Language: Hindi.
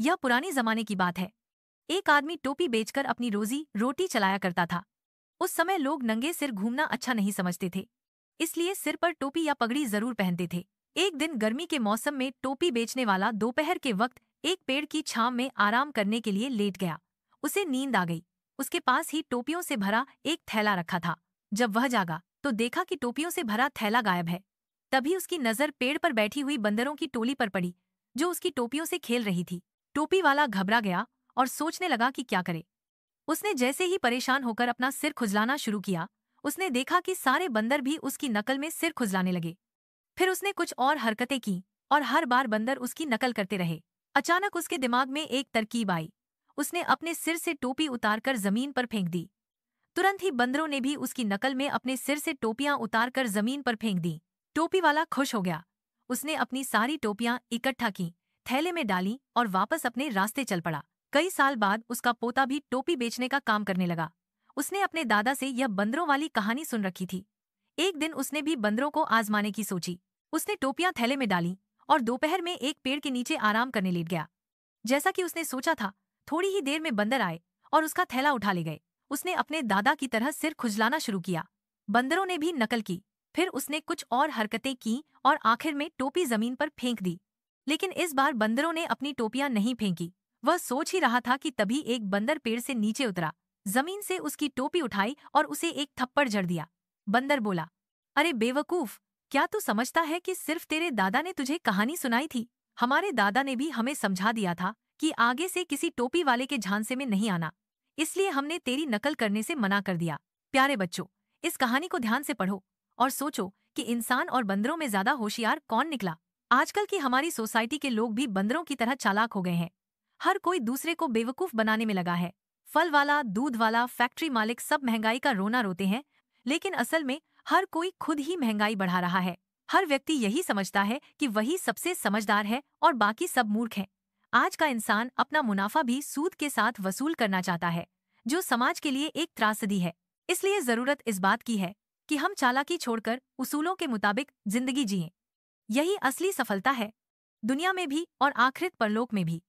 यह पुराने जमाने की बात है। एक आदमी टोपी बेचकर अपनी रोजी रोटी चलाया करता था। उस समय लोग नंगे सिर घूमना अच्छा नहीं समझते थे, इसलिए सिर पर टोपी या पगड़ी जरूर पहनते थे। एक दिन गर्मी के मौसम में टोपी बेचने वाला दोपहर के वक्त एक पेड़ की छांव में आराम करने के लिए लेट गया। उसे नींद आ गई। उसके पास ही टोपियों से भरा एक थैला रखा था। जब वह जागा तो देखा कि टोपियों से भरा थैला गायब है। तभी उसकी नजर पेड़ पर बैठी हुई बंदरों की टोली पर पड़ी, जो उसकी टोपियों से खेल रही थी। टोपी वाला घबरा गया और सोचने लगा कि क्या करे। उसने जैसे ही परेशान होकर अपना सिर खुजलाना शुरू किया, उसने देखा कि सारे बंदर भी उसकी नकल में सिर खुजलाने लगे। फिर उसने कुछ और हरकतें की और हर बार बंदर उसकी नकल करते रहे। अचानक उसके दिमाग में एक तरकीब आई। उसने अपने सिर से टोपी उतारकर जमीन पर फेंक दी। तुरंत ही बंदरों ने भी उसकी नकल में अपने सिर से टोपियां उतारकर जमीन पर फेंक दी। टोपी वाला खुश हो गया। उसने अपनी सारी टोपियां इकट्ठा की, थैले में डाली और वापस अपने रास्ते चल पड़ा। कई साल बाद उसका पोता भी टोपी बेचने का काम करने लगा। उसने अपने दादा से यह बंदरों वाली कहानी सुन रखी थी। एक दिन उसने भी बंदरों को आजमाने की सोची। उसने टोपियां थैले में डाली और दोपहर में एक पेड़ के नीचे आराम करने लेट गया। जैसा कि उसने सोचा था, थोड़ी ही देर में बंदर आए और उसका थैला उठा ले गए। उसने अपने दादा की तरह सिर खुजलाना शुरू किया। बंदरों ने भी नकल की। फिर उसने कुछ और हरकतें की और आखिर में टोपी जमीन पर फेंक दी। लेकिन इस बार बंदरों ने अपनी टोपियां नहीं फेंकी। वह सोच ही रहा था कि तभी एक बंदर पेड़ से नीचे उतरा, जमीन से उसकी टोपी उठाई और उसे एक थप्पड़ जड़ दिया। बंदर बोला, अरे बेवकूफ, क्या तू समझता है कि सिर्फ तेरे दादा ने तुझे कहानी सुनाई थी? हमारे दादा ने भी हमें समझा दिया था कि आगे से किसी टोपी वाले के झांसे में नहीं आना, इसलिए हमने तेरी नकल करने से मना कर दिया। प्यारे बच्चों, इस कहानी को ध्यान से पढ़ो और सोचो कि इंसान और बंदरों में ज्यादा होशियार कौन निकला। आजकल की हमारी सोसाइटी के लोग भी बंदरों की तरह चालाक हो गए हैं। हर कोई दूसरे को बेवकूफ बनाने में लगा है। फल वाला, दूध वाला, फैक्ट्री मालिक सब महंगाई का रोना रोते हैं, लेकिन असल में हर कोई खुद ही महंगाई बढ़ा रहा है। हर व्यक्ति यही समझता है कि वही सबसे समझदार है और बाकी सब मूर्ख हैं। आज का इंसान अपना मुनाफा भी सूद के साथ वसूल करना चाहता है, जो समाज के लिए एक त्रासदी है। इसलिए जरूरत इस बात की है कि हम चालाकी छोड़कर उसूलों के मुताबिक जिंदगी जिएं। यही असली सफलता है, दुनिया में भी और आखिरत परलोक में भी।